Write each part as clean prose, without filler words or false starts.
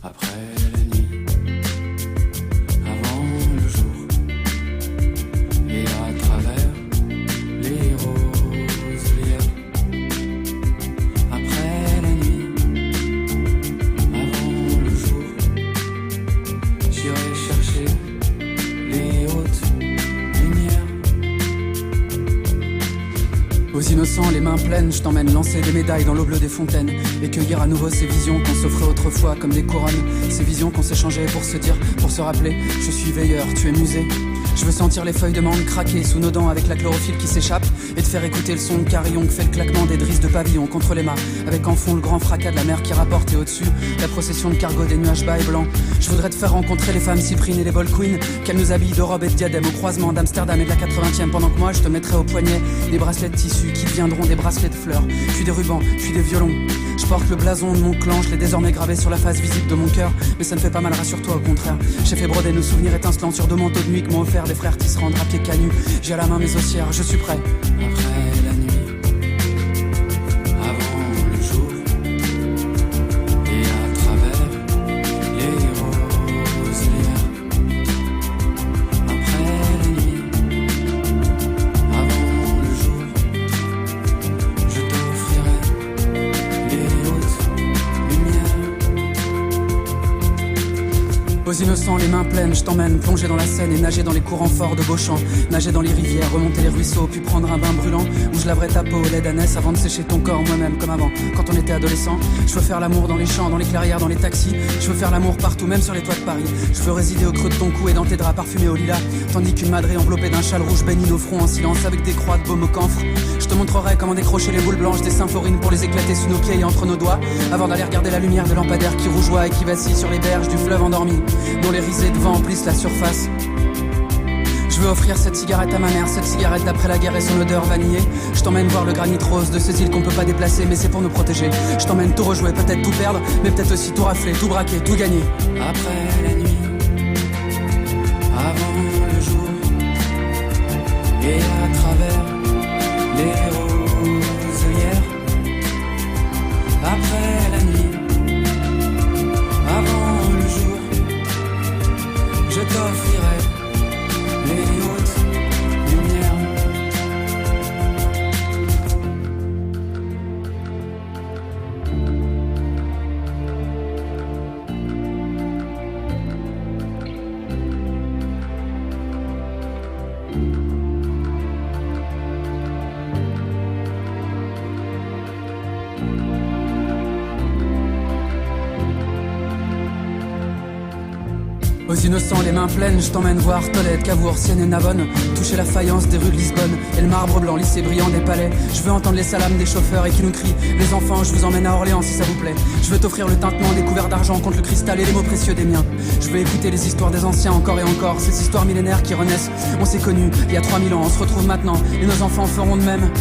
après la nuit, avant le jour, et à travers les roselières. Après la nuit, avant le jour, j'irai chercher les hautes lumières. Aux innocents, les mains pleines, je t'emmène lancer des médailles dans l'eau bleue des fontaines et cueillir à nouveau ces visions qu'on s'offrait autrefois comme des couronnes. Ces visions qu'on s'échangeait pour se dire, pour se rappeler, je suis veilleur, tu es musée. Je veux sentir les feuilles de menthe craquer sous nos dents avec la chlorophylle qui s'échappe et te faire écouter le son de carillon que fait le claquement des drisses de pavillon contre les mâts, avec en fond le grand fracas de la mer qui rapporte et au-dessus la procession de cargo des nuages bas et blancs. Je voudrais te faire rencontrer les femmes cyprines et les ball queens, qu'elles nous habillent de robes et de diadèmes au croisement d'Amsterdam et de la 80e, pendant que moi je te mettrai au poignet des bracelets de tissu qui deviendront des bracelets de fleurs, puis des rubans, puis des violons. Je porte le blason de mon clan, je l'ai désormais gravé sur la face visible de mon cœur, mais ça ne fait pas mal, rassure-toi, au contraire. J'ai fait broder nos souvenirs étincelants sur deux manteaux de nuit que m'ont offert les frères tisserands drapiers canus. J'ai à la main mes ossières, je suis prêt. Après la nuit, avant le jour, et à travers les roselières. Après la nuit, avant le jour, je t'offrirai les hautes lumières. Aux innocents, les mains pleines, je t'emmène plonger dans la Seine et nager dans les courants forts de Beauchamp, nager dans les rivières, remonter les ruisseaux, puis prendre un bain brûlant où je laverai ta peau au lait d'ânesse avant de sécher ton corps moi-même comme avant, quand on était adolescent. Je veux faire l'amour dans les champs, dans les clairières, dans les taxis. Je veux faire l'amour partout, même sur les toits de Paris. Je veux résider au creux de ton cou et dans tes draps parfumés au lilas, tandis qu'une madrée enveloppée d'un châle rouge baigne nos fronts en silence avec des croix de baume au camphre. Je te montrerai comment décrocher les boules blanches des symphorines pour les éclater sous nos pieds et entre nos doigts, avant d'aller regarder la lumière de lampadaire qui rougeoie et qui vacille sur les berges du fleuve endormi, dont les risées de vent emplissent la surface. Je veux offrir cette cigarette à ma mère, cette cigarette d'après la guerre et son odeur vanillée. Je t'emmène voir le granit rose de ces îles qu'on peut pas déplacer, mais c'est pour nous protéger. Je t'emmène tout rejouer, peut-être tout perdre, mais peut-être aussi tout rafler, tout braquer, tout gagner. Après la nuit, avant le jour, et à travers les roselières. Après la nuit, avant le jour, je t'offrirai les hautes lumières. Aux innocents, les mains pleines, je t'emmène voir Tolède, Cavour, Sienne et Navone, toucher la faïence des rues de Lisbonne et le marbre blanc lissé brillant des palais. Je veux entendre les salams des chauffeurs et qui nous crient: les enfants, je vous emmène à Orléans si ça vous plaît. Je veux t'offrir le tintement des couverts d'argent contre le cristal et les mots précieux des miens. Je veux écouter les histoires des anciens encore et encore, ces histoires millénaires qui renaissent. On s'est connus il y a 3000 ans, on se retrouve maintenant et nos enfants feront de même.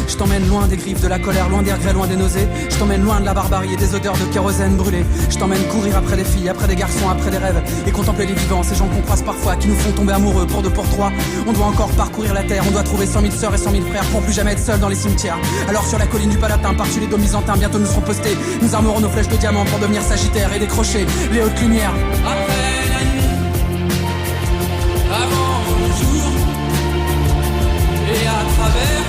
Je t'emmène loin des griffes de la colère, loin des regrets, loin des nausées. Je t'emmène loin de la barbarie et des odeurs de kérosène brûlé. Je t'emmène courir après des filles, après des garçons, après des rêves, et contempler les vivants, ces gens qu'on croise parfois, qui nous font tomber amoureux pour deux, pour trois. On doit encore parcourir la terre, on doit trouver 100 000 sœurs et 100 000 frères pour plus jamais être seul dans les cimetières. Alors sur la colline du Palatin, par-dessus les dômes byzantins, bientôt nous serons postés. Nous armerons nos flèches de diamant pour devenir sagittaires et décrocher les hautes lumières. Après la nuit, avant le jour, et à travers